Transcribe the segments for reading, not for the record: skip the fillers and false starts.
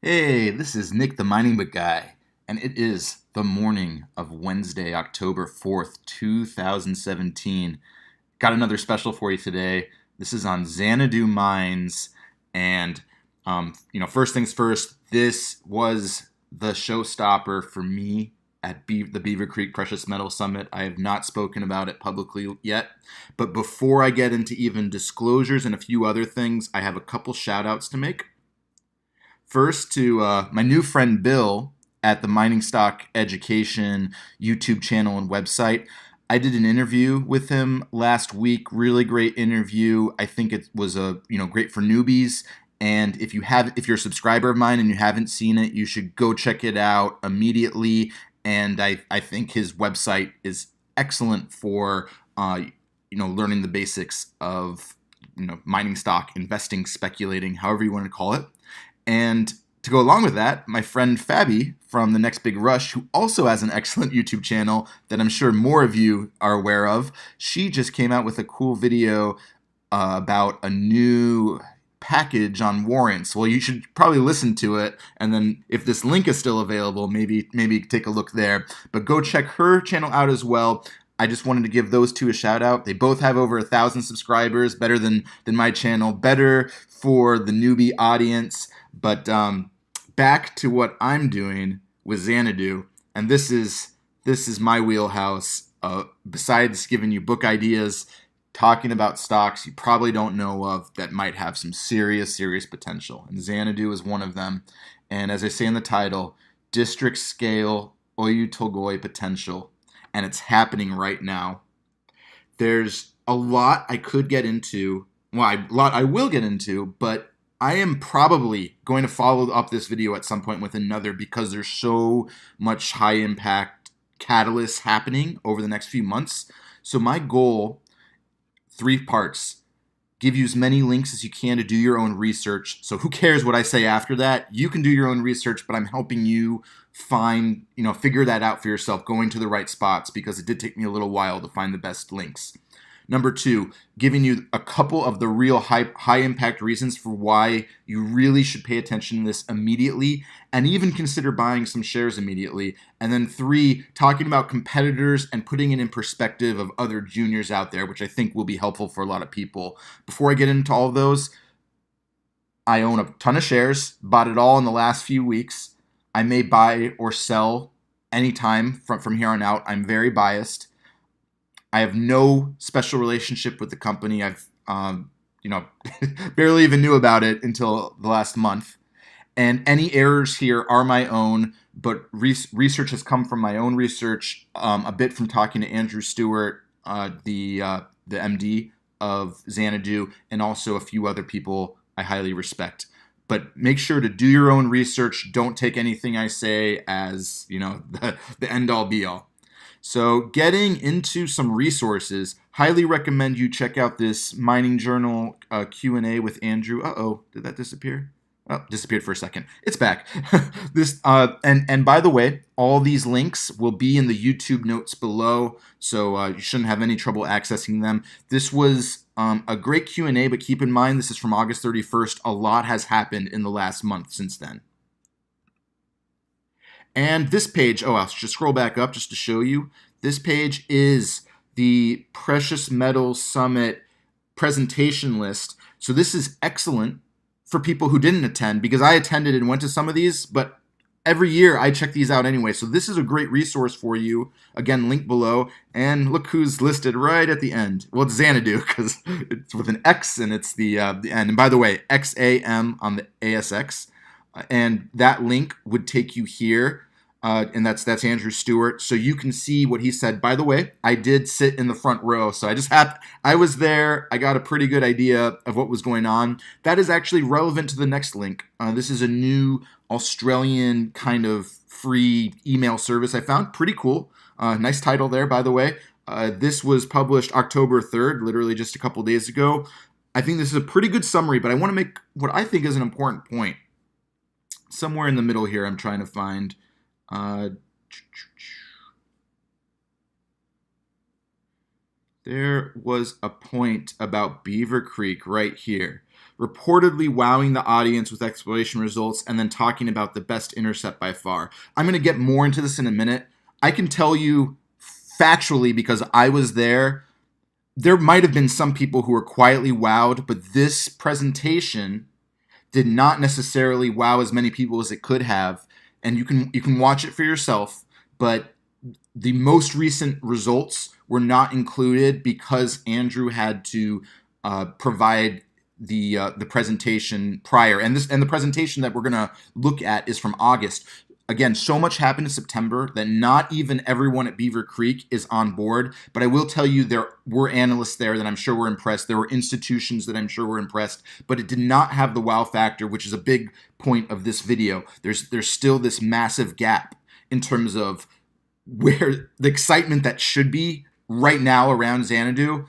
Hey, this is Nick the Mining Book Guy, and it is the morning of Wednesday, October 4th, 2017. Got another special for you today. This is on Xanadu Mines, and first things first, this was the showstopper for me at the Beaver Creek Precious Metal Summit. I have not spoken about it publicly yet, but before I get into even disclosures and a few other things, I have a couple shout outs to make. First, to my new friend Bill at the Mining Stock Education YouTube channel and website. I did an interview with him last week. Really great interview. I think it was great for newbies. And if you're a subscriber of mine and you haven't seen it, you should go check it out immediately. And I think his website is excellent for learning the basics of mining stock, investing, speculating, however you want to call it. And to go along with that, my friend Fabi from The Next Big Rush, who also has an excellent YouTube channel that I'm sure more of you are aware of, she just came out with a cool video about a new package on warrants. Well, you should probably listen to it, and then if this link is still available, maybe take a look there. But go check her channel out as well. I just wanted to give those two a shout out. They both have over 1,000 subscribers, better than my channel, better for the newbie audience. But back to what I'm doing with Xanadu, and this is my wheelhouse. Besides giving you book ideas, talking about stocks you probably don't know of that might have some serious potential, and Xanadu is one of them. And as I say in the title, district scale Oyu Tolgoi potential, and it's happening right now. There's a lot I could get into. Well, a lot I will get into, but I am probably going to follow up this video at some point with another because there's so much high impact catalysts happening over the next few months. So my goal, 3 parts: give you as many links as you can to do your own research. So who cares what I say after that? You can do your own research, but I'm helping you figure that out for yourself, going to the right spots, because it did take me a little while to find the best links. Number 2, giving you a couple of the real high impact reasons for why you really should pay attention to this immediately and even consider buying some shares immediately. And then 3, talking about competitors and putting it in perspective of other juniors out there, which I think will be helpful for a lot of people. Before I get into all of those, I own a ton of shares, bought it all in the last few weeks. I may buy or sell anytime from here on out. I'm very biased. I have no special relationship with the company. I've, barely even knew about it until the last month. And any errors here are my own, but research has come from my own research, a bit from talking to Andrew Stewart, the MD of Xanadu, and also a few other people I highly respect. But make sure to do your own research. Don't take anything I say as, the end-all be-all. So getting into some resources, highly recommend you check out this Mining Journal Q&A with Andrew. Uh-oh, did that disappear? Oh, disappeared for a second. It's back. And by the way, all these links will be in the YouTube notes below, so you shouldn't have any trouble accessing them. This was a great Q&A, but keep in mind this is from August 31st. A lot has happened in the last month since then. And this page, I'll just scroll back up just to show you. This page is the Precious Metals Summit presentation list. So this is excellent for people who didn't attend, because I attended and went to some of these, but every year I check these out anyway. So this is a great resource for you. Again, link below. And look who's listed right at the end. Well, it's Xanadu because it's with an X and it's the end. And by the way, XAM on the ASX. And that link would take you here, and that's Andrew Stewart. So you can see what he said. By the way, I did sit in the front row, so I was there. I got a pretty good idea of what was going on. That is actually relevant to the next link. This is a new Australian kind of free email service I found. Pretty cool. Nice title there, by the way. This was published October 3rd, literally just a couple days ago. I think this is a pretty good summary, but I want to make what I think is an important point. Somewhere in the middle here, I'm trying to find. There was a point about Beaver Creek right here. reportedly wowing the audience with exploration results, and then talking about the best intercept by far. I'm going to get more into this in a minute. I can tell you factually, because I was there might have been some people who were quietly wowed, but this presentation did not necessarily wow as many people as it could have. And you can watch it for yourself, but the most recent results were not included because Andrew had to provide the presentation prior, and the presentation that we're gonna look at is from August. Again, so much happened in September that not even everyone at Beaver Creek is on board. But I will tell you, there were analysts there that I'm sure were impressed. There were institutions that I'm sure were impressed. But it did not have the wow factor, which is a big point of this video. There's still this massive gap in terms of where the excitement that should be right now around Xanadu,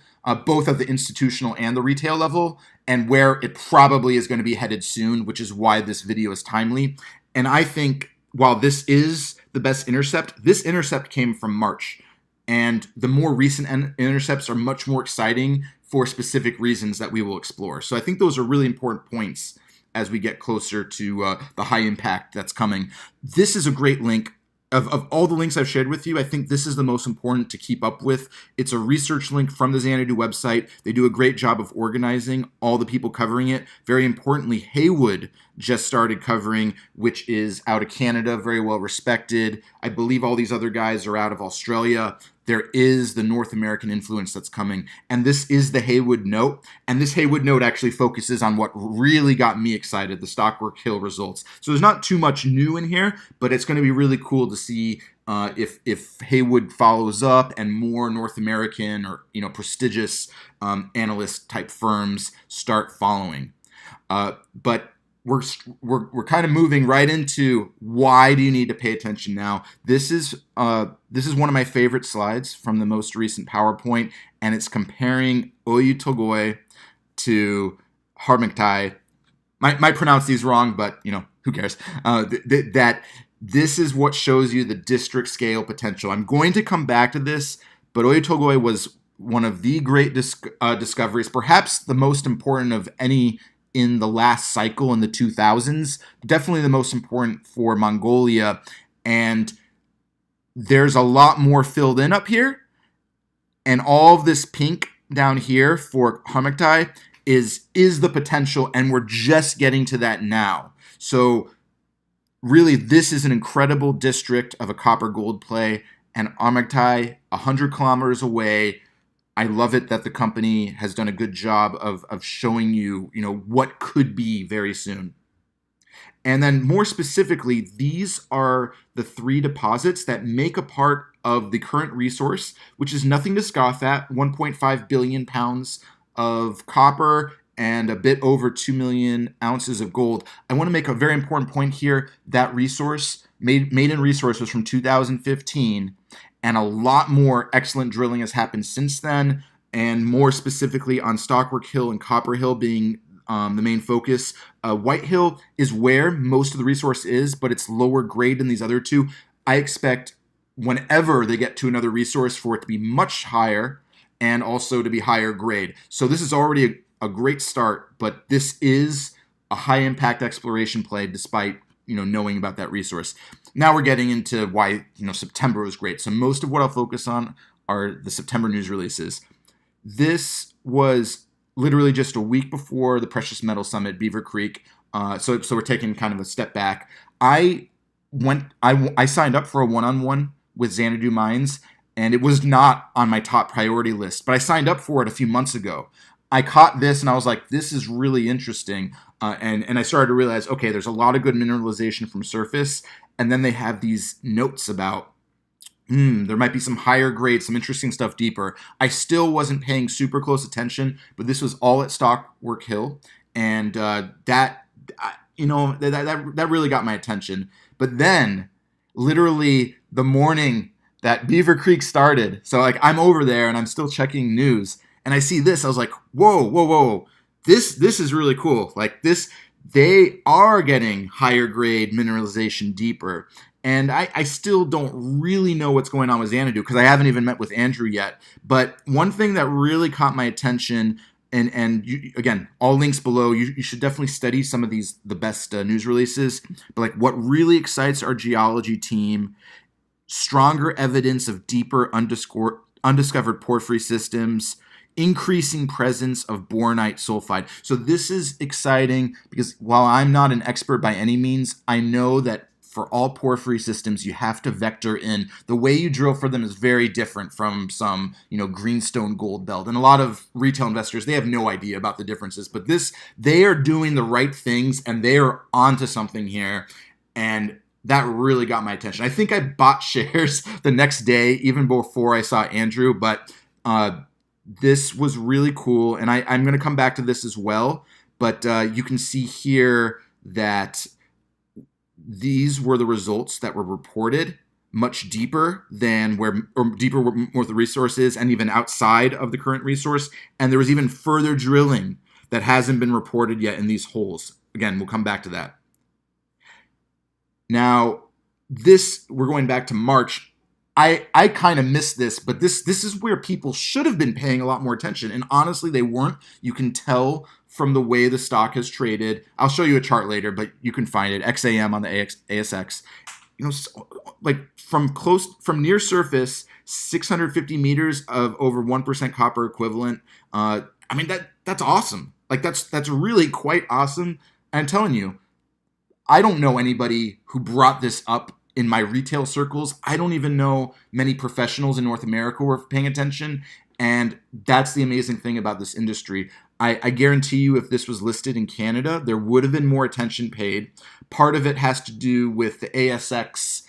both at the institutional and the retail level, and where it probably is going to be headed soon, which is why this video is timely. And I think, while this is the best intercept, this intercept came from March. And the more recent intercepts are much more exciting for specific reasons that we will explore. So I think those are really important points as we get closer to the high impact that's coming. This is a great link. Of all the links I've shared with you, I think this is the most important to keep up with. It's a research link from the Xanadu website. They do a great job of organizing all the people covering it. Very importantly, Haywood just started covering, which is out of Canada, very well respected. I believe all these other guys are out of Australia. There is the North American influence that's coming. And this is the Haywood note. And this Haywood note actually focuses on what really got me excited, the Stockwork Hill results. So there's not too much new in here, but it's going to be really cool to see if Haywood follows up and more North American or prestigious analyst type firms start following. But we're kind of moving right into why do you need to pay attention now. This is one of my favorite slides from the most recent PowerPoint, and it's comparing Oyu Tolgoi to Harmangtai. Might pronounce these wrong, but who cares? That this is what shows you the district scale potential. I'm going to come back to this, but Oyu Tolgoi was one of the great discoveries, perhaps the most important of any in the last cycle in the 2000s, definitely the most important for Mongolia. And there's a lot more filled in up here. And all of this pink down here for Harmangtai is the potential, and we're just getting to that now. So really, this is an incredible district of a copper gold play, and Harmangtai, 100 kilometers away. I love it that the company has done a good job of showing you, what could be very soon. And then more specifically, these are the 3 deposits that make a part of the current resource, which is nothing to scoff at, 1.5 billion pounds of copper and a bit over 2 million ounces of gold. I want to make a very important point here. That resource, maiden resource, was from 2015. And a lot more excellent drilling has happened since then, and more specifically on Stockwork Hill and Copper Hill being the main focus. White Hill is where most of the resource is, but it's lower grade than these other two. I expect whenever they get to another resource for it to be much higher and also to be higher grade. So this is already a great start, but this is a high impact exploration play despite knowing about that resource. Now we're getting into why September was great. So most of what I'll focus on are the September news releases. This was literally just a week before the Precious Metal Summit, Beaver Creek. So we're taking kind of a step back. I signed up for a one-on-one with Xanadu Mines, and it was not on my top priority list, but I signed up for it a few months ago. I caught this and I was like, this is really interesting. And I started to realize, okay, there's a lot of good mineralization from surface. And then they have these notes about, there might be some higher grade, some interesting stuff deeper. I still wasn't paying super close attention, but this was all at Stockwork Hill. And that really got my attention. But then, literally the morning that Beaver Creek started, so I'm over there and I'm still checking news, and I see this. I was like, whoa. This is really cool. They are getting higher grade mineralization deeper. And I still don't really know what's going on with Xanadu because I haven't even met with Andrew yet. But one thing that really caught my attention and you, again, all links below. You should definitely study some of the best news releases. But like, what really excites our geology team: stronger evidence of deeper undiscovered porphyry systems, increasing presence of bornite sulfide. So this is exciting because while I'm not an expert by any means, I know that for all porphyry systems, you have to vector in. The way you drill for them is very different from some, greenstone gold belt. And a lot of retail investors, they have no idea about the differences. But they are doing the right things, and they are onto something here. And that really got my attention. I think I bought shares the next day, even before I saw Andrew. But this was really cool. And I'm going to come back to this as well. But you can see here that these were the results that were reported, much deeper than more the resource is, and even outside of the current resource. And there was even further drilling that hasn't been reported yet in these holes. Again, we'll come back to that. Now, we're going back to March. I kind of missed this, but this is where people should have been paying a lot more attention. And honestly, they weren't. You can tell from the way the stock has traded. I'll show you a chart later, but you can find it. XAM on the ASX. Like from near surface, 650 meters of over 1% copper equivalent. That's awesome. Like that's really quite awesome. And I'm telling you, I don't know anybody who brought this up in my retail circles. I don't even know many professionals in North America who are paying attention. And that's the amazing thing about this industry. I guarantee you, if this was listed in Canada, there would have been more attention paid. Part of it has to do with the ASX,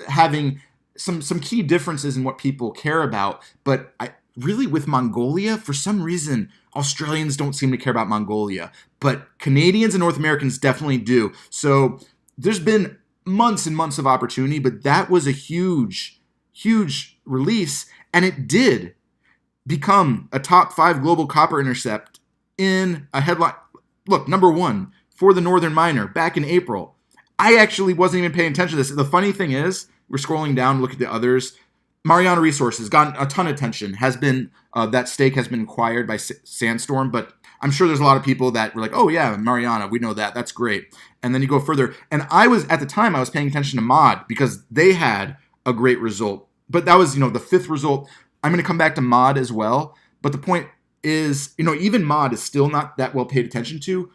having some key differences in what people care about. But really with Mongolia, for some reason, Australians don't seem to care about Mongolia. But Canadians and North Americans definitely do. So there's been months and months of opportunity, but that was a huge, huge release. And it did become a top 5 global copper intercept in a headline. Look, number 1 for the Northern Miner back in April. I actually wasn't even paying attention to this. The funny thing is, we're scrolling down, look at the others. Mariana Resources gotten a ton of attention. That stake has been acquired by Sandstorm, but I'm sure there's a lot of people that were like, oh yeah, Mariana, we know that. That's great. And then you go further. And at the time, I was paying attention to Mod because they had a great result. But that was, the 5th result. I'm going to come back to Mod as well. But the point is, even Mod is still not that well paid attention to.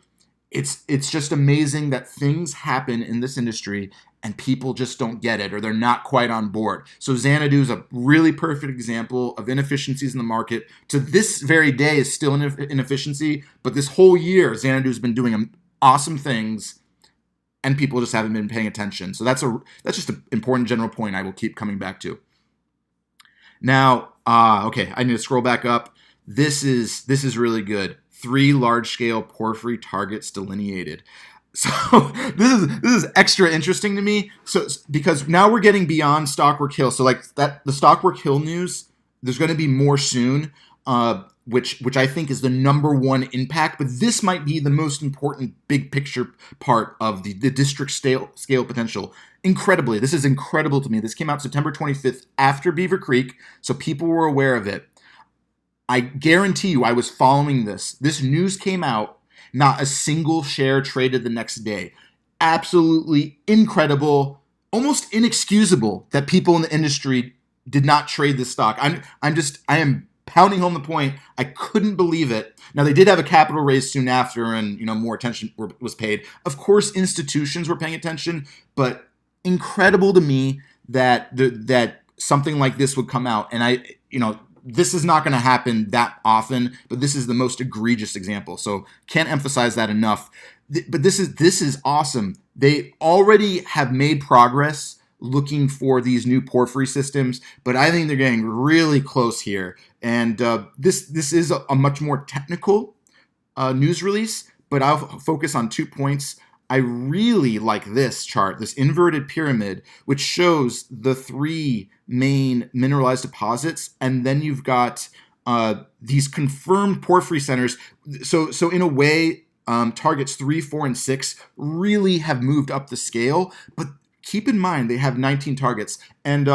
It's just amazing that things happen in this industry and people just don't get it, or they're not quite on board. So Xanadu is a really perfect example of inefficiencies in the market. To this very day is still an inefficiency, but this whole year, Xanadu's been doing awesome things, and people just haven't been paying attention. So that's just an important general point I will keep coming back to. Now, okay, I need to scroll back up. This is really good. 3 large-scale porphyry targets delineated. So this is extra interesting to me. So because now we're getting beyond Stockwork Hill. So like that, the Stockwork Hill news, there's going to be more soon, which I think is the number 1 impact. But this might be the most important big picture part of the district scale potential. Incredibly, this is incredible to me. This came out September 25th after Beaver Creek, so people were aware of it. I guarantee you, I was following this. This news came out. Not a single share traded the next day. Absolutely incredible, almost inexcusable that people in the industry did not trade this stock. I am pounding home the point. I couldn't believe it. Now, they did have a capital raise soon after, and more attention was paid. Of course, institutions were paying attention, but incredible to me that something like this would come out. And this is not going to happen that often, but this is the most egregious example. So can't emphasize that enough. But this is awesome. They already have made progress looking for these new porphyry systems, but I think they're getting really close here. And this is a much more technical news release, but I'll focus on 2 points. I really like this chart, this inverted pyramid, which shows the 3 main mineralized deposits, and then you've got these confirmed porphyry centers. So in a way, targets 3, 4, and 6 really have moved up the scale, but keep in mind they have 19 targets. And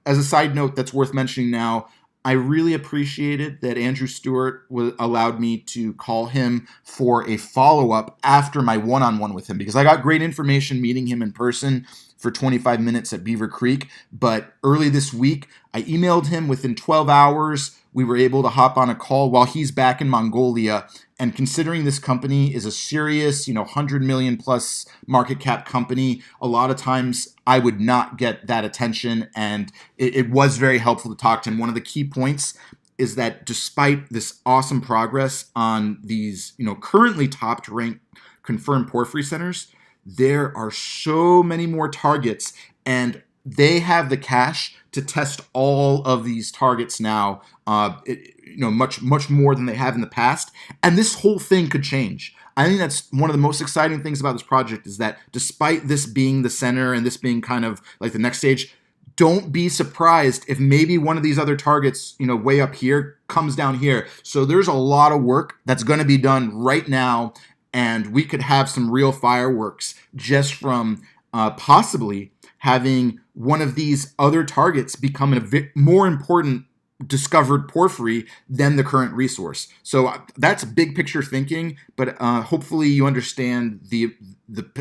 as a side note that's worth mentioning now, I really appreciated that Andrew Stewart allowed me to call him for a follow-up after my one-on-one with him, because I got great information meeting him in person for 25 minutes at Beaver Creek. But early this week, I emailed him. Within 12 hours. We were able to hop on a call while he's back in Mongolia. And considering this company is a serious, 100 million plus market cap company, a lot of times I would not get that attention. And it was very helpful to talk to him. One of the key points is that despite this awesome progress on these, currently top ranked confirmed porphyry centers, there are so many more targets, and they have the cash to test all of these targets now, much more than they have in the past. And this whole thing could change. I think that's one of the most exciting things about this project, is that despite this being the center and this being kind of like the next stage, don't be surprised if maybe one of these other targets, way up here comes down here. So there's a lot of work that's going to be done right now, and we could have some real fireworks just from possibly having one of these other targets become a more important discovered porphyry than the current resource. So that's big picture thinking, but hopefully you understand the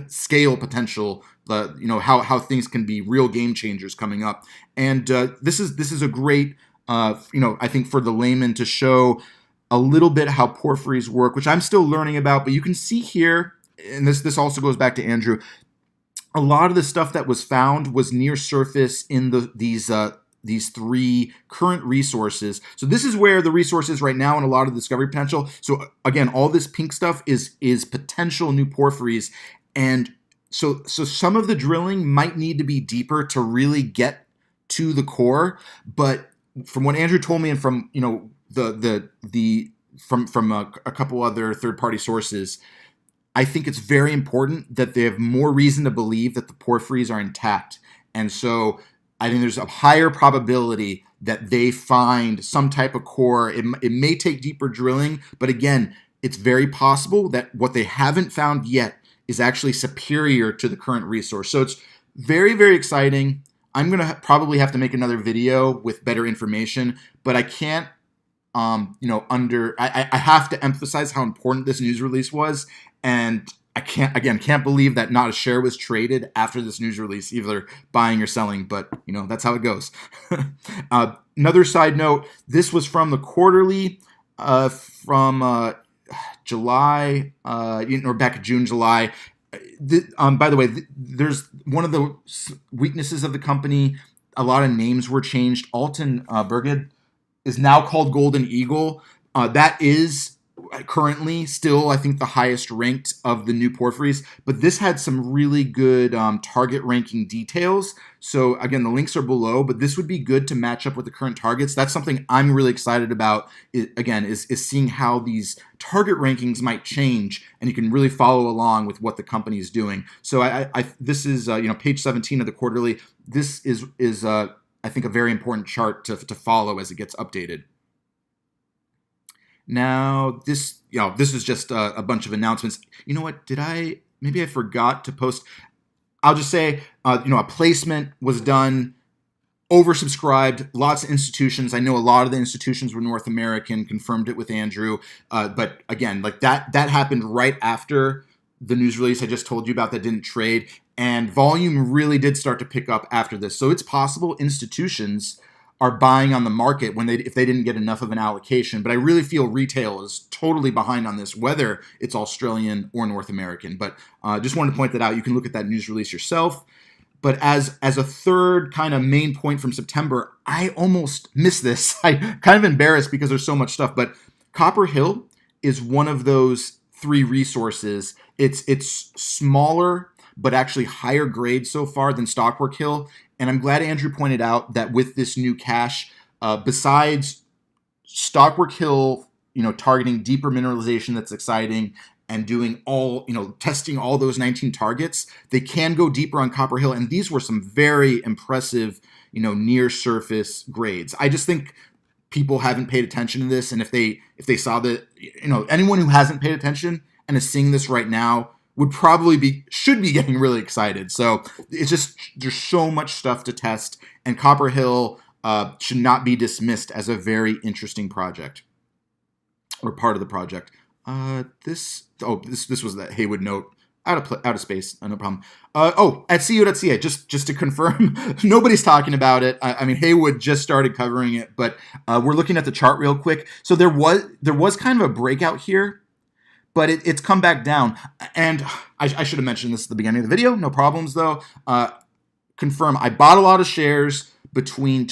scale potential, how things can be real game changers coming up. And this is a great, I think for the layman to show a little bit how porphyries work, which I'm still learning about. But you can see here, and this also goes back to Andrew, a lot of the stuff that was found was near surface in these three current resources. So this is where the resource is right now and a lot of the discovery potential. So again, all this pink stuff is potential new porphyries. And so some of the drilling might need to be deeper to really get to the core. But from what Andrew told me, and from from a couple other third-party sources, I think it's very important that they have more reason to believe that the porphyries are intact. And so I think there's a higher probability that they find some type of core. It may take deeper drilling, but again, it's very possible that what they haven't found yet is actually superior to the current resource. So it's very, very exciting. I'm going to probably have to make another video with better information, but I can't, I have to emphasize how important this news release was. And I can't believe that not a share was traded after this news release, either buying or selling, but that's how it goes. Another side note, this was from the quarterly from July, or back in June, July. By the way, there's one of the weaknesses of the company. A lot of names were changed. Alton Berged is now called Golden Eagle. That is currently still, I think, the highest ranked of the new porphyries, but this had some really good target ranking details. So again, the links are below, but this would be good to match up with the current targets. That's something I'm really excited about, is seeing how these target rankings might change, and you can really follow along with what the company is doing. So this is page 17 of the quarterly. This is I think a very important chart to follow as it gets updated. Now, this is just a bunch of announcements. You know what? Maybe I forgot to post. I'll just say, a placement was done, oversubscribed, lots of institutions. I know a lot of the institutions were North American, confirmed it with Andrew. But again, like that happened right after the news release I just told you about that didn't trade. And volume really did start to pick up after this. So it's possible institutions are buying on the market if they didn't get enough of an allocation. But I really feel retail is totally behind on this, whether it's Australian or North American. But just wanted to point that out. You can look at that news release yourself. But as a third kind of main point from September, I almost missed this. I kind of embarrassed because there's so much stuff. But Copper Hill is one of those three resources. It's smaller, but actually higher grade so far than Stockwork Hill. And I'm glad Andrew pointed out that with this new cache, besides Stockwork Hill, targeting deeper mineralization that's exciting and doing testing all those 19 targets, they can go deeper on Copper Hill. And these were some very impressive, near surface grades. I just think people haven't paid attention to this. And if they saw that, anyone who hasn't paid attention and is seeing this right now should be getting really excited. So it's just, there's so much stuff to test. And Copper Hill, should not be dismissed as a very interesting project or part of the project. This was the Haywood note. Out of space, no problem. At cu.ca, just to confirm, nobody's talking about it. I mean, Haywood just started covering it, but we're looking at the chart real quick. So there was kind of a breakout here, but it's come back down. And I should have mentioned this at the beginning of the video. No problems though. Confirm. I bought a lot of shares between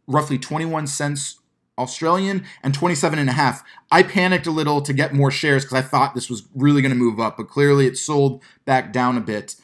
roughly 21 cents Australian and 27.5. I panicked a little to get more shares because I thought this was really going to move up, but clearly it sold back down a bit.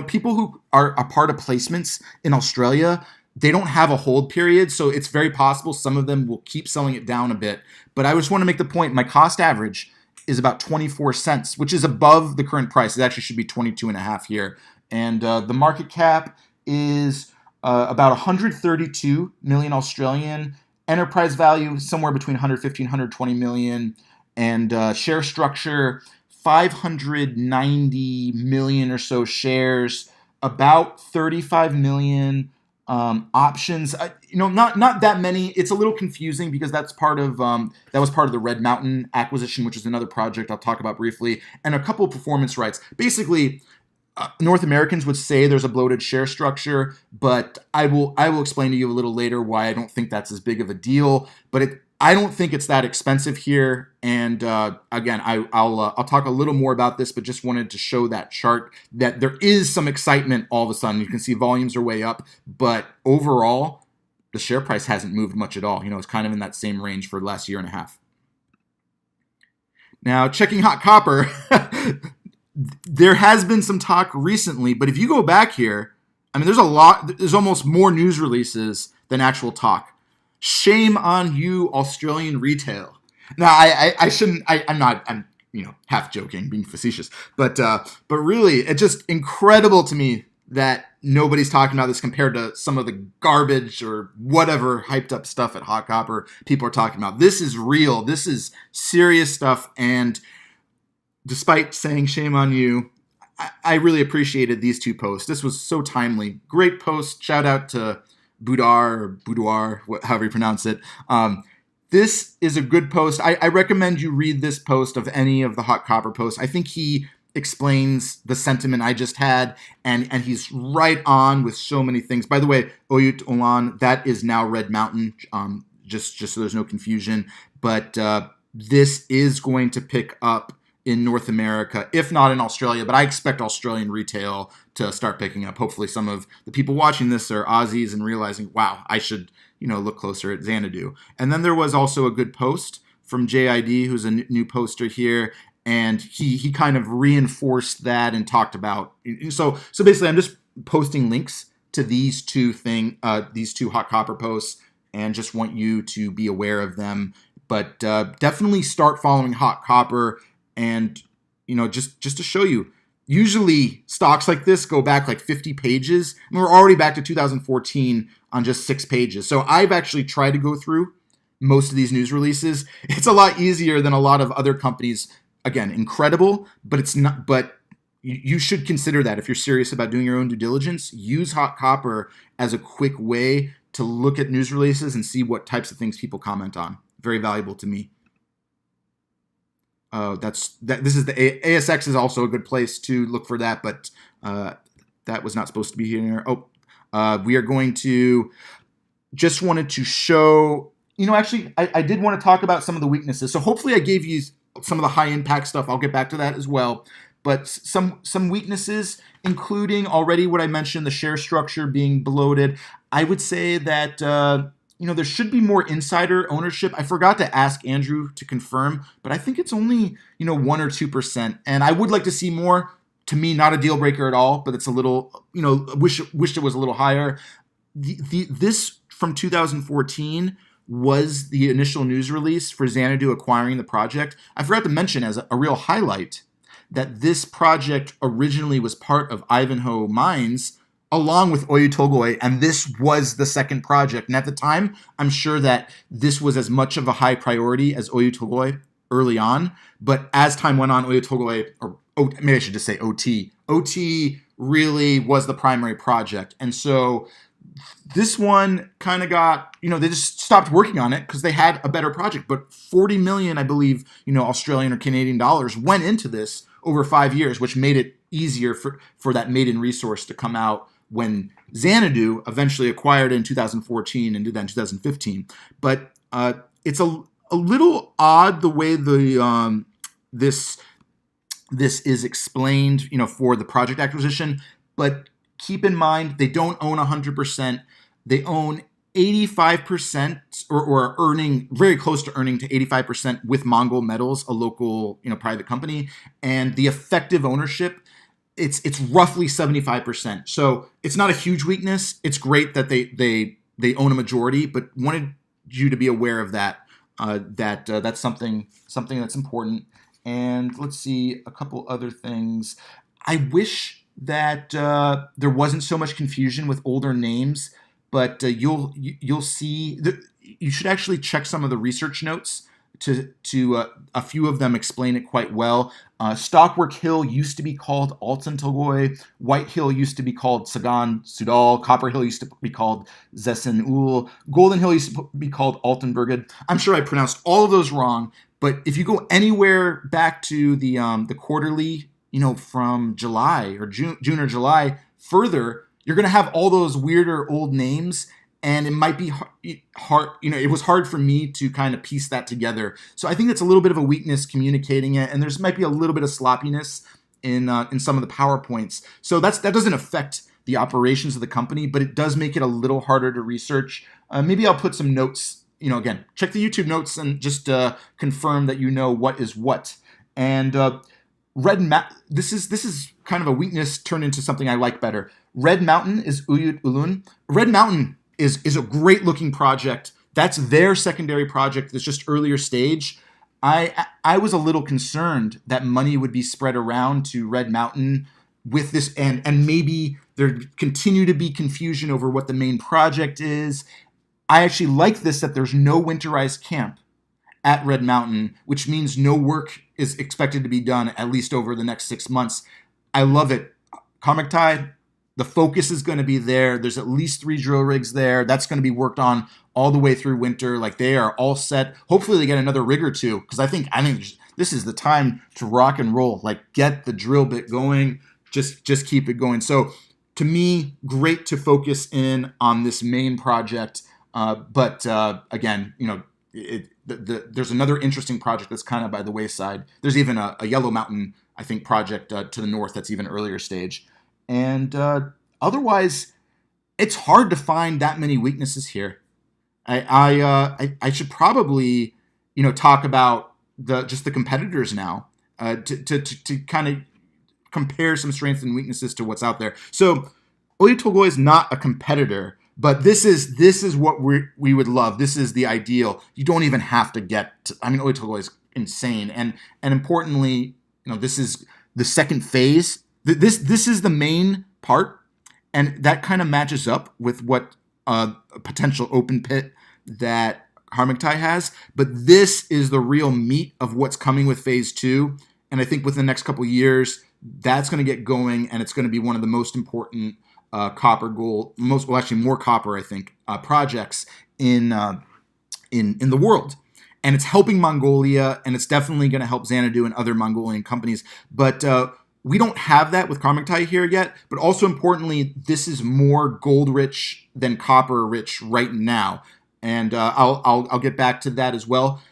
People who are a part of placements in Australia, they don't have a hold period, so it's very possible some of them will keep selling it down a bit. But I just want to make the point, my cost average is about 24 cents, which is above the current price. It actually should be 22.5 here. And the market cap is about 132 million Australian. Enterprise value somewhere between 115 and 120 million. And share structure, 590 million or so shares, about 35 million options. Not that many. It's a little confusing because that was part of the Red Mountain acquisition, which is another project I'll talk about briefly, and a couple of performance rights. Basically, North Americans would say there's a bloated share structure, but I will explain to you a little later why I don't think that's as big of a deal. But I don't think it's that expensive here. And again, I'll talk a little more about this, but just wanted to show that chart that there is some excitement all of a sudden. You can see volumes are way up, but overall, the share price hasn't moved much at all. It's kind of in that same range for the last year and a half. Now, checking hot copper. There has been some talk recently, but if you go back here, I mean, there's almost more news releases than actual talk. Shame on you, Australian retail. Now, I'm half joking, being facetious, but really, it's just incredible to me that nobody's talking about this compared to some of the garbage or whatever hyped up stuff at Hot Copper people are talking about. This is real. This is serious stuff, and despite saying shame on you, I really appreciated these two posts. This was so timely. Great post. Shout out to Boudoir, however you pronounce it. This is a good post. I recommend you read this post of any of the Hot Copper posts. I think he explains the sentiment I just had, and he's right on with so many things. By the way, Oyu Tolgoi, that is now Red Mountain, just so there's no confusion. But this is going to pick up in North America, if not in Australia, but I expect Australian retail to start picking up. Hopefully some of the people watching this are Aussies and realizing, wow, I should, look closer at Xanadu. And then there was also a good post from JID, who's a new poster here, and he kind of reinforced that and talked about, so basically I'm just posting links to these two Hot Copper posts and just want you to be aware of them. But definitely start following Hot Copper. And, just to show you, usually stocks like this go back like 50 pages. And we're already back to 2014 on just 6 pages. So I've actually tried to go through most of these news releases. It's a lot easier than a lot of other companies. Again, incredible, but it's not. But you should consider that if you're serious about doing your own due diligence. Use Hot Copper as a quick way to look at news releases and see what types of things people comment on. Very valuable to me. This is the ASX is also a good place to look for that, but that was not supposed to be here. We are going to just wanted to show, actually I did want to talk about some of the weaknesses. So hopefully I gave you some of the high impact stuff. I'll get back to that as well. But some weaknesses, including already what I mentioned, the share structure being bloated. I would say that there should be more insider ownership. I forgot to ask Andrew to confirm, but I think it's only 1 or 2%, and I would like to see more. To me, not a deal breaker at all, but it's a little, wish it was a little higher. This from 2014 was the initial news release for Xanadu acquiring the project. I forgot to mention as a real highlight that this project originally was part of Xanadu Mines, along with Oyu Tolgoi, and this was the second project. And at the time, I'm sure that this was as much of a high priority as Oyu Tolgoi early on. But as time went on, Oyu Tolgoi, or maybe I should just say OT really was the primary project. And so This one kind of got, they just stopped working on it because they had a better project. But 40 million, I believe, Australian or Canadian dollars went into this over 5 years, which made it easier for that maiden resource to come out when Xanadu eventually acquired it in 2014 and did that in 2015. But it's a little odd the way this is explained, for the project acquisition. But keep in mind, they don't own 100%. They own 85% or earning very close to earning to 85% with Mongol Metals, a local, private company. And the effective ownership, it's roughly 75%. So it's not a huge weakness. It's great that they own a majority, but wanted you to be aware of that. That's something that's important. And let's see a couple other things. I wish that there wasn't so much confusion with older names, but you'll see that you should actually check some of the research notes to a few of them explain it quite well. Stockwork Hill used to be called Oyu Tolgoi. White Hill used to be called Sagan Sudal. Copper Hill used to be called Zessen Ul. Golden Hill used to be called Altenberged. I'm sure I pronounced all of those wrong, but if you go anywhere back to the quarterly, from July or June or July further, you're going to have all those weirder old names. And it might be hard, it was hard for me to kind of piece that together. So I think that's a little bit of a weakness communicating it. And there's might be a little bit of sloppiness in some of the PowerPoints. So that doesn't affect the operations of the company, but it does make it a little harder to research. Maybe I'll put some notes, again, check the YouTube notes and just confirm that what is what. And this is kind of a weakness turned into something I like better. Red Mountain is Oyu Tolgoi. Red Mountain is a great looking project. That's their secondary project that's just earlier stage. I was a little concerned that money would be spread around to Red Mountain with this, and maybe there continue to be confusion over what the main project is. I actually like this, that there's no winterized camp at Red Mountain, which means no work is expected to be done at least over the next 6 months. I love it. Karmaktai, the focus is going to be there. There's at least 3 drill rigs there. That's going to be worked on all the way through winter. Like, they are all set. Hopefully they get another rig or two, because I think this is the time to rock and roll. Like, get the drill bit going. Just keep it going. So to me, great to focus in on this main project. But again, there's another interesting project that's kind of by the wayside. There's even a Yellow Mountain, I think, project to the north that's even earlier stage. And otherwise, it's hard to find that many weaknesses here. I should probably, talk about just the competitors now to kind of compare some strengths and weaknesses to what's out there. So Oyu Tolgoi is not a competitor, but this is what we would love. This is the ideal. You don't even have to get to, Oyu Tolgoi is insane, and importantly, this is the second phase. This is the main part, and that kind of matches up with what a potential open pit that Karmaktai has. But this is the real meat of what's coming with phase 2, and I think within the next couple of years, that's going to get going, and it's going to be one of the most important copper gold, more copper, I think, projects in the world. And it's helping Mongolia, and it's definitely going to help Xanadu and other Mongolian companies. But we don't have that with Karmaktai here yet. But also importantly, this is more gold rich than copper rich right now. And I'll get back to that as well.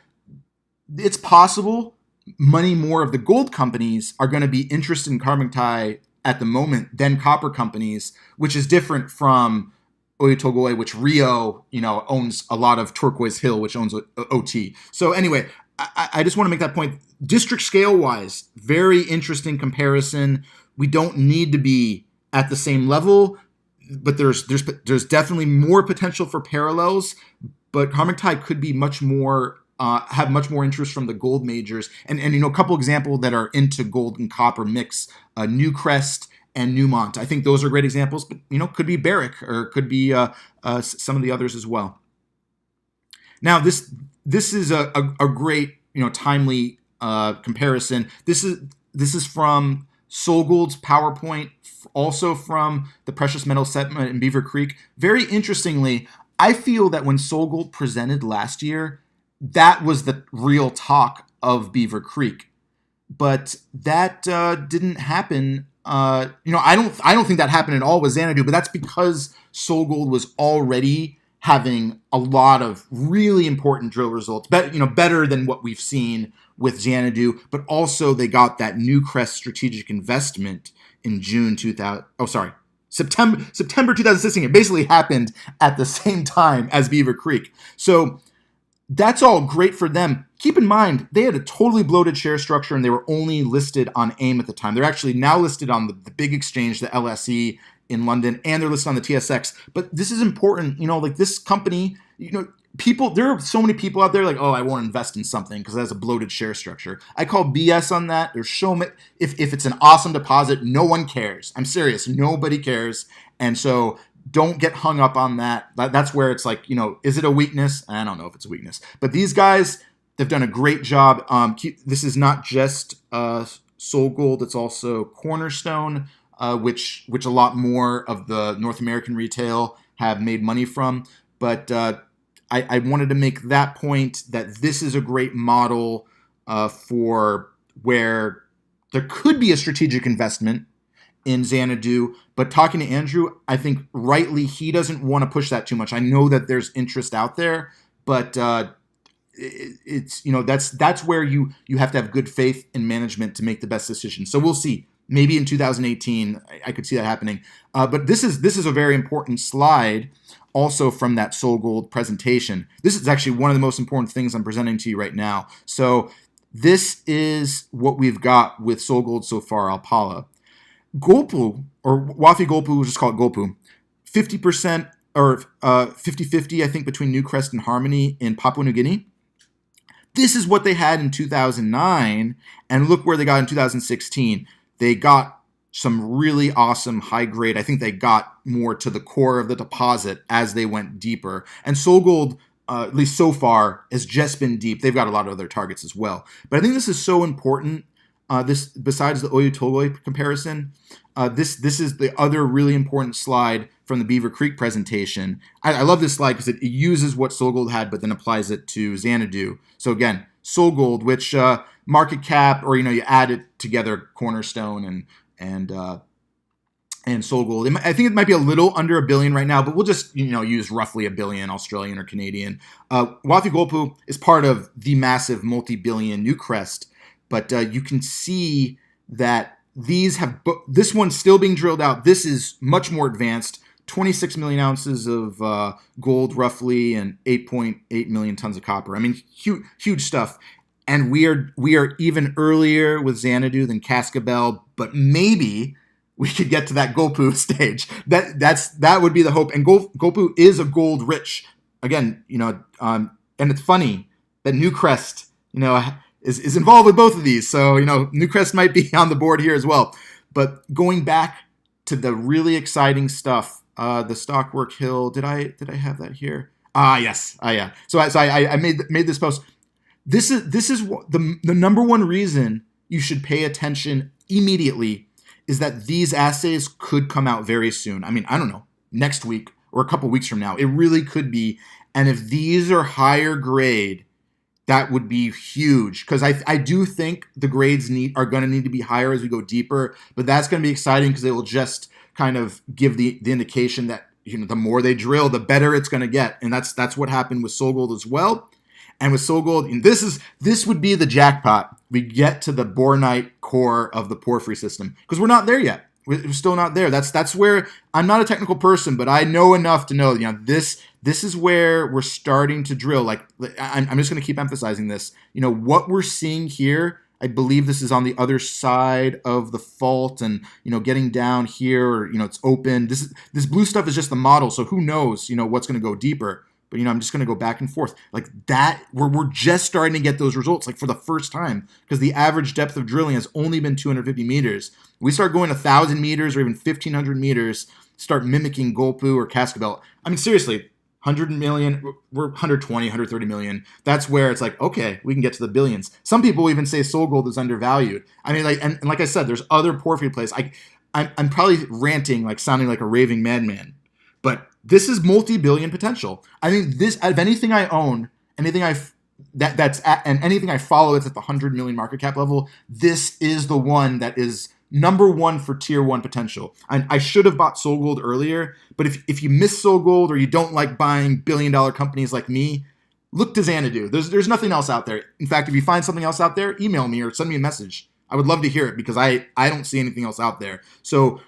It's possible many more of the gold companies are going to be interested in Karmaktai at the moment than copper companies, which is different from Oyu Tolgoi, which Rio, owns a lot of Turquoise Hill, which owns OT. So anyway, I just want to make that point. District scale wise, very interesting comparison. We don't need to be at the same level, but there's definitely more potential for parallels. But Karmaktai could be much more have much more interest from the gold majors, and a couple examples that are into gold and copper mix, Newcrest and Newmont. I think those are great examples, but could be Barrick, or could be some of the others as well. Now this is a great timely comparison. This is from SolGold's PowerPoint, also from the precious metal settlement in Beaver Creek. Very interestingly, I feel that when SolGold presented last year, that was the real talk of Beaver Creek, but that didn't happen. I don't think that happened at all with Xanadu, but that's because SolGold was already having a lot of really important drill results, better than what we've seen with Xanadu, but also they got that Newcrest strategic investment in September 2016. It basically happened at the same time as Beaver Creek. So that's all great for them. Keep in mind, they had a totally bloated share structure and they were only listed on AIM at the time. They're actually now listed on the big exchange, the LSE in London, and they're listed on the TSX. But this is important, this company, there are so many people out there like, oh, I won't invest in something because it has a bloated share structure. I call BS on that. There's so many, if it's an awesome deposit, no one cares. I'm serious. Nobody cares. And so don't get hung up on that. That's where it's like, is it a weakness? I don't know if it's a weakness. But these guys, they've done a great job. This is not just SolGold. It's also Cornerstone, which a lot more of the North American retail have made money from. But I wanted to make that point that this is a great model for where there could be a strategic investment in Xanadu. But talking to Andrew, I think rightly he doesn't want to push that too much. I know that there's interest out there, but it's that's where you have to have good faith in management to make the best decision. So we'll see. Maybe in 2018, I could see that happening. But this is a very important slide also from that SolGold presentation. This is actually one of the most important things I'm presenting to you right now. So this is what we've got with SolGold so far, Alpala. Golpu, or Wafi-Golpu, we'll just call it Golpu, 50% or 50-50, I think, between Newcrest and Harmony in Papua New Guinea. This is what they had in 2009, and look where they got in 2016. They got some really awesome high grade. I think they got more to the core of the deposit as they went deeper. And SolGold, at least so far, has just been deep. They've got a lot of other targets as well. But I think this is so important. This, besides the Oyu Tolgoi comparison, this is the other really important slide from the Beaver Creek presentation. I love this slide because it uses what SolGold had, but then applies it to Xanadu. So again, SolGold, which market cap, or you add it together, Cornerstone and SolGold. I think it might be a little under $1 billion right now, but we'll just use roughly $1 billion Australian or Canadian. Wafi-Golpu is part of the massive multi-billion Newcrest, but you can see that this one's still being drilled out. This is much more advanced. 26 million ounces of gold roughly and 8.8 million tons of copper. I mean, huge stuff. And we are even earlier with Xanadu than Cascabel, but maybe we could get to that Golpu stage. That would be the hope. And Golpu is a gold rich. Again, and it's funny that Newcrest, is involved with both of these. So, Newcrest might be on the board here as well. But going back to the really exciting stuff, the Stockwork Hill, did I have that here? Yes. Yeah. So I made this post. This is the number one reason you should pay attention immediately is that these assays could come out very soon. I mean, I don't know, next week or a couple weeks from now. It really could be. And if these are higher grade, that would be huge, because I do think the grades are going to need to be higher as we go deeper. But that's going to be exciting because it will just kind of give the indication that the more they drill, the better it's going to get. And that's what happened with SolGold as well. And with SolGold, and this would be the jackpot. We get to the bornite core of the porphyry system, because we're not there yet. We're still not there. That's where I'm not a technical person, but I know enough to know this is where we're starting to drill. Like, I'm just going to keep emphasizing this. What we're seeing here, I believe this is on the other side of the fault, and getting down here, it's open. This blue stuff is just the model, so who knows what's going to go deeper. But I'm just going to go back and forth like that. We're just starting to get those results, like for the first time, because the average depth of drilling has only been 250 meters. We start going 1,000 meters or even 1,500 meters, start mimicking Golpu or Cascabel. I mean, seriously, 100 million, we're 120, 130 million. That's where it's like, okay, we can get to the billions. Some people even say SolGold is undervalued. I mean, like, and like I said, there's other porphyry plays. I'm probably ranting, like sounding like a raving madman, but this is multi-billion potential. I think this, of anything I own, anything that's at, and anything I follow that's at the 100 million market cap level, this is the one that is number one for tier one potential. I should have bought SolGold earlier, but if you miss SolGold or you don't like buying billion-dollar companies like me, look to Xanadu. There's nothing else out there. In fact, if you find something else out there, email me or send me a message. I would love to hear it because I don't see anything else out there. So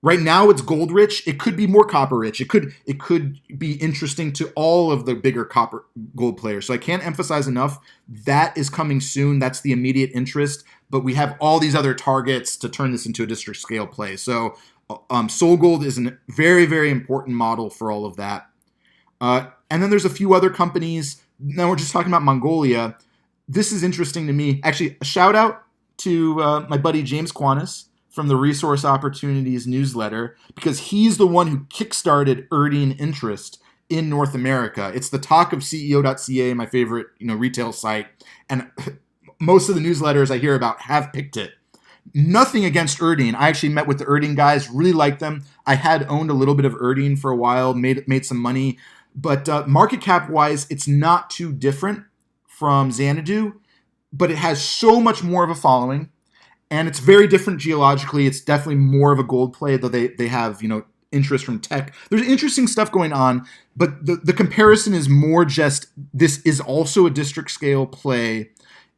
right now it's gold rich. It could be more copper rich. It could be interesting to all of the bigger copper gold players. So I can't emphasize enough that is coming soon. That's the immediate interest. But we have all these other targets to turn this into a district scale play. So SolGold is a very, very important model for all of that. And then there's a few other companies. Now we're just talking about Mongolia. This is interesting to me. Actually, a shout out to my buddy James Quanis from the Resource Opportunities newsletter, because he's the one who kickstarted Erdene interest in North America. It's the talk of CEO.ca, my favorite retail site. And most of the newsletters I hear about have picked it. Nothing against Erdene. I actually met with the Erdene guys, really liked them. I had owned a little bit of Erdene for a while, made some money. But market cap wise, it's not too different from Xanadu, but it has so much more of a following. And it's very different geologically. It's definitely more of a gold play, though they have, interest from tech. There's interesting stuff going on, but the comparison is more just this is also a district scale play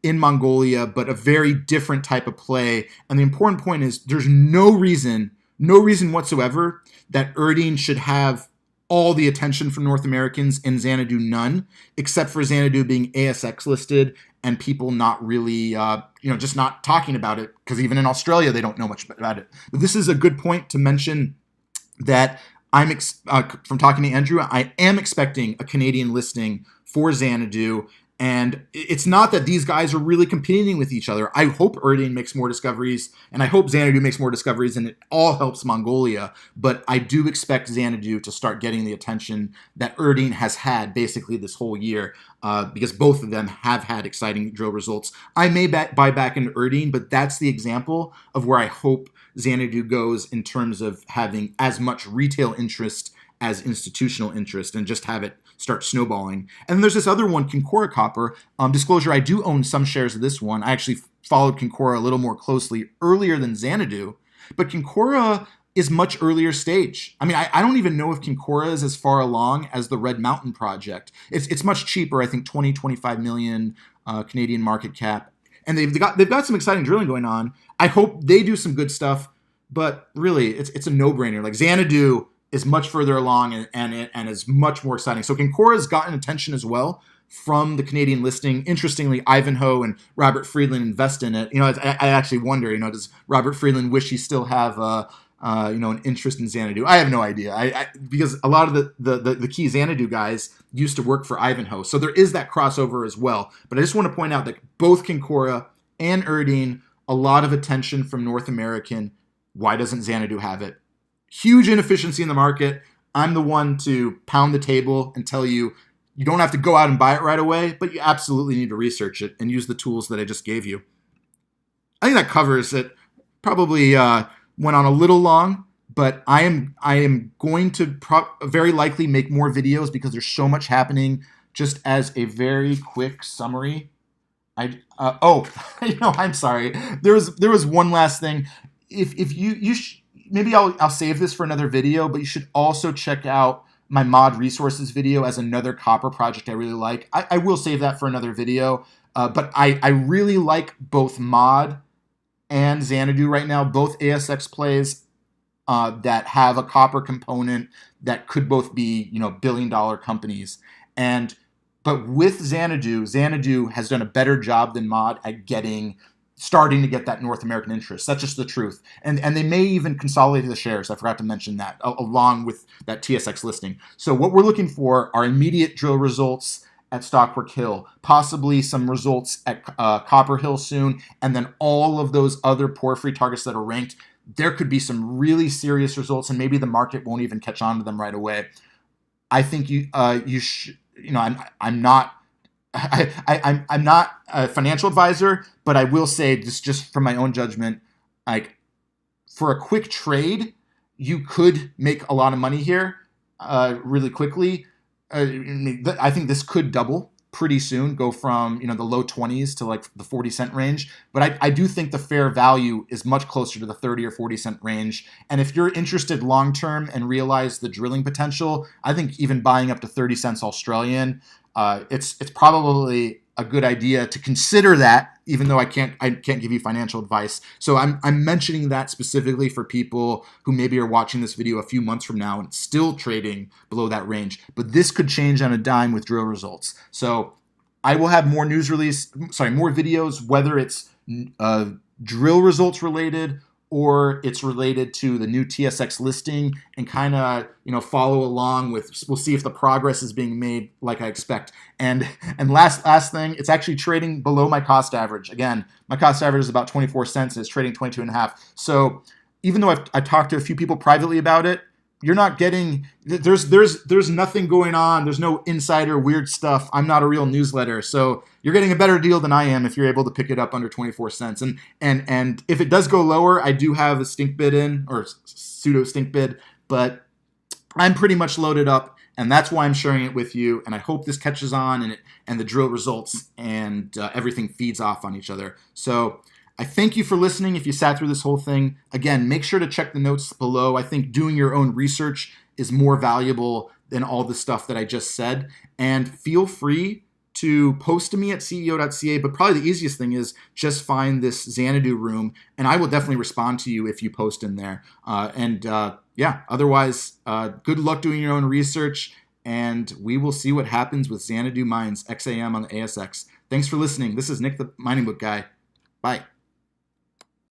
in Mongolia, but a very different type of play. And the important point is there's no reason whatsoever that Erdene should have all the attention from North Americans and Xanadu none, except for Xanadu being ASX listed and people not really, just not talking about it, because even in Australia, they don't know much about it. But this is a good point to mention that from talking to Andrew, I am expecting a Canadian listing for Xanadu. And it's not that these guys are really competing with each other. I hope Erdene makes more discoveries, and I hope Xanadu makes more discoveries, and it all helps Mongolia. But I do expect Xanadu to start getting the attention that Erdene has had basically this whole year, because both of them have had exciting drill results. I may buy back into Erdene, but that's the example of where I hope Xanadu goes in terms of having as much retail interest as institutional interest, and just have it start snowballing. And then there's this other one, Cancora Copper. Disclosure, I do own some shares of this one. I actually followed Cancora a little more closely earlier than Xanadu, but Cancora is much earlier stage. I mean, I don't even know if Cancora is as far along as the Red Mountain project. It's much cheaper, I think 25 million Canadian market cap. And they've got some exciting drilling going on. I hope they do some good stuff, but really it's a no-brainer. Like Xanadu is much further along and is much more exciting. So Cancora's gotten attention as well from the Canadian listing. Interestingly, Ivanhoe and Robert Friedland invest in it. I actually wonder, does Robert Friedland wish he still have an interest in Xanadu? I have no idea. Because a lot of the key Xanadu guys used to work for Ivanhoe. So there is that crossover as well. But I just want to point out that both Cancora and Erdene, a lot of attention from North American. Why doesn't Xanadu have it? Huge inefficiency in the market. I'm the one to pound the table and tell you, you don't have to go out and buy it right away, but you absolutely need to research it and use the tools that I just gave you. I think that covers it. Probably went on a little long, but I am going to very likely make more videos because there's so much happening. Just as a very quick summary, I'm sorry. There was one last thing. If you maybe I'll save this for another video, but you should also check out my mod resources video as another copper project I really like. I will save that for another video, but I really like both mod and Xanadu right now, both ASX plays that have a copper component that could both be billion-dollar companies. But with Xanadu has done a better job than mod at starting to get that North American interest. That's just the truth. And they may even consolidate the shares. I forgot to mention that, along with that TSX listing. So what we're looking for are immediate drill results at Stockwork Hill, possibly some results at Copper Hill soon, and then all of those other porphyry targets that are ranked. There could be some really serious results, and maybe the market won't even catch on to them right away. I think you should, I'm not I'm not a financial advisor, but I will say just from my own judgment, like for a quick trade, you could make a lot of money here really quickly. I think this could double pretty soon, go from the low 20s to like the 40-cent range. But I do think the fair value is much closer to the 30 or 40-cent range. And if you're interested long term and realize the drilling potential, I think even buying up to 30 cents Australian, it's probably a good idea to consider that, even though I can't give you financial advice. So I'm mentioning that specifically for people who maybe are watching this video a few months from now and still trading below that range. But this could change on a dime with drill results. So I will have more more videos, whether it's drill results related or it's related to the new TSX listing, and kind of follow along with. We'll see if the progress is being made like I expect. And last thing, it's actually trading below my cost average. Again, my cost average is about 24 cents. It's trading 22.5. So even though I've talked to a few people privately about it, you're not getting, there's nothing going on. There's no insider weird stuff. I'm not a real newsletter. So you're getting a better deal than I am if you're able to pick it up under 24 cents. And if it does go lower, I do have a stink bid in, or pseudo stink bid, but I'm pretty much loaded up, and that's why I'm sharing it with you. And I hope this catches on and the drill results and everything feeds off on each other. So I thank you for listening. If you sat through this whole thing, again, make sure to check the notes below. I think doing your own research is more valuable than all the stuff that I just said. And feel free to post to me at ceo.ca, but probably the easiest thing is just find this Xanadu room, and I will definitely respond to you if you post in there. Otherwise, good luck doing your own research, and we will see what happens with Xanadu Mines XAM on the ASX. Thanks for listening. This is Nick, the Mining Book Guy. Bye.